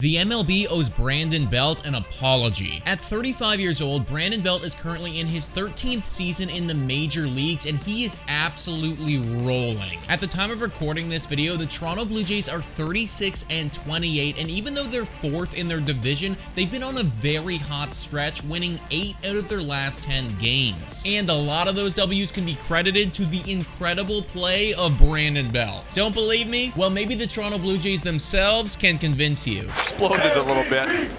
The MLB owes Brandon Belt an apology. At 35 years old, Brandon Belt is currently in his 13th season in the major leagues, and he is absolutely rolling. At the time of recording this video, the Toronto Blue Jays are 36-28, and even though they're 4th in their division, they've been on a very hot stretch, winning 8 out of their last 10 games. And a lot of those W's can be credited to the incredible play of Brandon Belt. Don't believe me? Well, maybe the Toronto Blue Jays themselves can convince you. Exploded a little bit.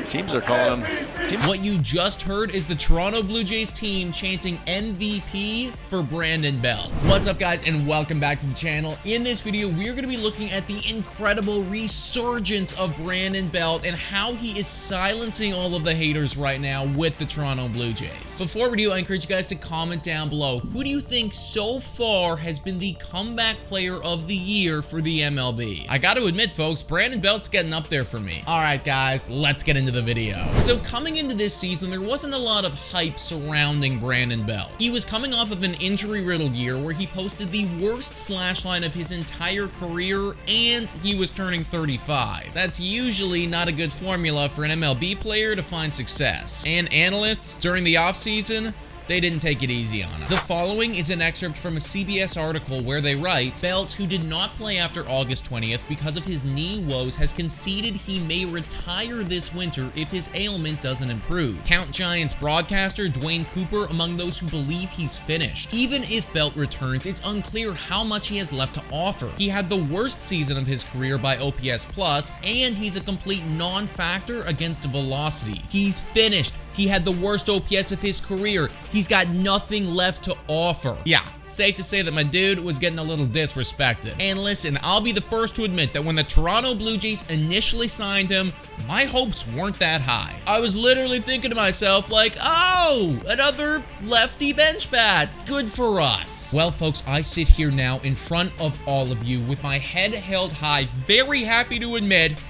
Teams are calling him. What you just heard is the Toronto Blue Jays team chanting MVP for Brandon Belt. What's up, guys, and welcome back to the channel. In this video, we're going to be looking at the incredible resurgence of Brandon Belt and how he is silencing all of the haters right now with the Toronto Blue Jays. Before we do, I encourage you guys to comment down below. Who do you think so far has been the comeback player of the year for the MLB? I got to admit, folks, Brandon Belt's getting up there for me. All right, guys, let's get into the video. So coming into this season, there wasn't a lot of hype surrounding Brandon Belt. He was coming off of an injury-riddled year where he posted the worst slash line of his entire career, and he was turning 35. That's usually not a good formula for an MLB player to find success. And analysts during the offseason, they didn't take it easy on him. The following is an excerpt from a CBS article where they write, Belt, who did not play after August 20th because of his knee woes, has conceded he may retire this winter if his ailment doesn't improve. Count Giants broadcaster Dwayne Cooper among those who believe he's finished. Even if Belt returns, it's unclear how much he has left to offer. He had the worst season of his career by OPS+, and he's a complete non-factor against velocity. He's finished. He had the worst OPS of his career. He's got nothing left to offer. Yeah, safe to say that my dude was getting a little disrespected. And listen, I'll be the first to admit that when the Toronto Blue Jays initially signed him, my hopes weren't that high. I was literally thinking to myself like, oh, another lefty bench bat. Good for us. Well, folks, I sit here now in front of all of you with my head held high, very happy to admit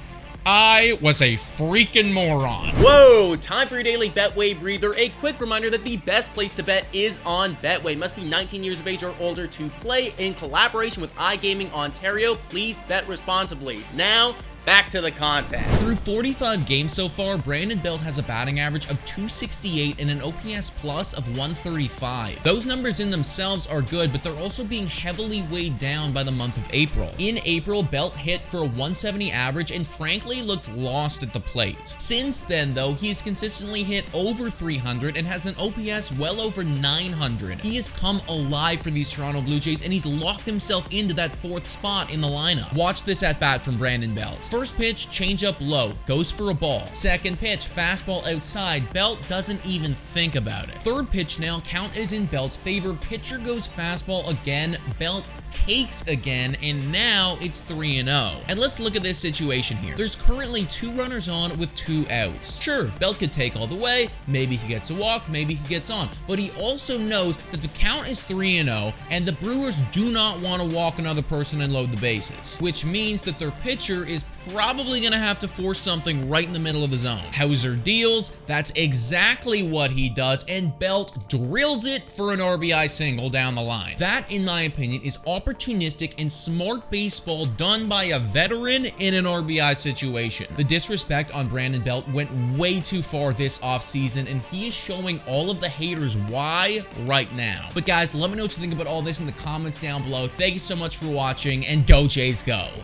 I was a freaking moron. Whoa, time for your daily Betway breather. A quick reminder that the best place to bet is on Betway. Must be 19 years of age or older to play. In collaboration with iGaming Ontario, please bet responsibly. Now, back to the content. Through 45 games so far, Brandon Belt has a batting average of 268 and an OPS plus of 135. Those numbers in themselves are good, but they're also being heavily weighed down by the month of April. In April, Belt hit for a 170 average and frankly looked lost at the plate. Since then, though, he's consistently hit over 300 and has an OPS well over 900. He has come alive for these Toronto Blue Jays, and he's locked himself into that 4th spot in the lineup. Watch this at bat from Brandon Belt. First pitch, changeup low, goes for a ball. Second pitch, fastball outside. Belt doesn't even think about it. Third pitch now, count is in Belt's favor. Pitcher goes fastball again. Belt takes again, and now it's 3-0. And let's look at this situation here. There's currently 2 runners on with 2 outs. Sure, Belt could take all the way. Maybe he gets a walk, maybe he gets on. But he also knows that the count is 3-0, and the Brewers do not want to walk another person and load the bases, which means that their pitcher is probably going to have to force something right in the middle of the zone. Hauser deals. That's exactly what he does, and Belt drills it for an RBI single down the line. That, in my opinion, is opportunistic and smart baseball done by a veteran in an RBI situation. The disrespect on Brandon Belt went way too far this offseason, and he is showing all of the haters why right now. But guys, let me know what you think about all this in the comments down below. Thank you so much for watching, and go Jays go!